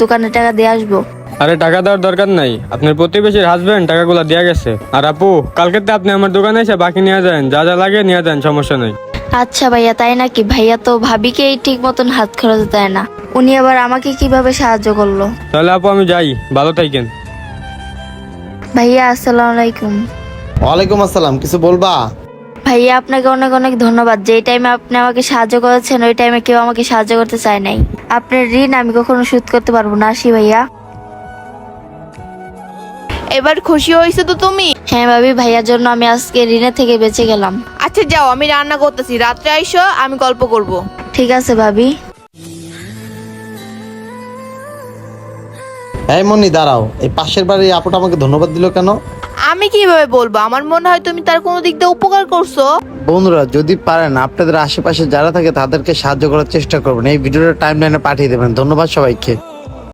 দোকানে টাকা দিয়ে আসবো। আরে টাকা দেওয়ার দরকার নাই, আপনার প্রতিবেশীর হাজবেন্ড টাকাগুলো দেয়া গেছে। আর আপু, কালকে আপনি আমার দোকানে এসে বাকি নিয়ে যান, যা যা লাগে নিয়ে যান, সমস্যা নাই। আচ্ছা ভাইয়া, তাই নাকি? ভাইয়া তো ভাবিকেই ঠিক মতন হাত খরচ দেয় না, উনি আবার আমাকে কিভাবে সাহায্য করলো? তাহলে আপু আমি যাই, ভালো থাকেন। ভাইয়া আসসালামু আলাইকুম। ওয়ালাইকুম আসসালাম, কিছু বলবা? ভাইয়া আপনাকে অনেক অনেক ধন্যবাদ। যেই টাইমে আপনি আমাকে সাহায্য করেছেন ওই টাইমে কেউ আমাকে সাহায্য করতে চায় নাই। আপনার ঋণ আমি কখনো শোধ করতে পারবো না। আসি ভাইয়া। এবার খুশি হয়েছে তো তুমি? হ্যাঁ ভাবি, ভাইয়ার জন্য আমি আজকে ঋণের থেকে বেঁচে গেলাম। আচ্ছা যাও, আমি রান্না করতেছি, রাত্রে আইসো, আমি গল্প করব। ঠিক আছে ভাবি। এই মনি দাঁড়াও, এই পাশের বাড়ির এই আপুটা আমাকে ধন্যবাদ দিল কেন? আমি কিভাবে বলবো? আমার মনে হয় তুমি তার কোনো দিক দিয়ে উপকার করছো। বন্ধুরা, যদি পারেন আপনাদের আশেপাশে যারা থাকে তাদেরকে সাহায্য করার চেষ্টা করবেন। এই ভিডিওটা টাইমলাইনে পাঠিয়ে দেবেন। ধন্যবাদ সবাইকে।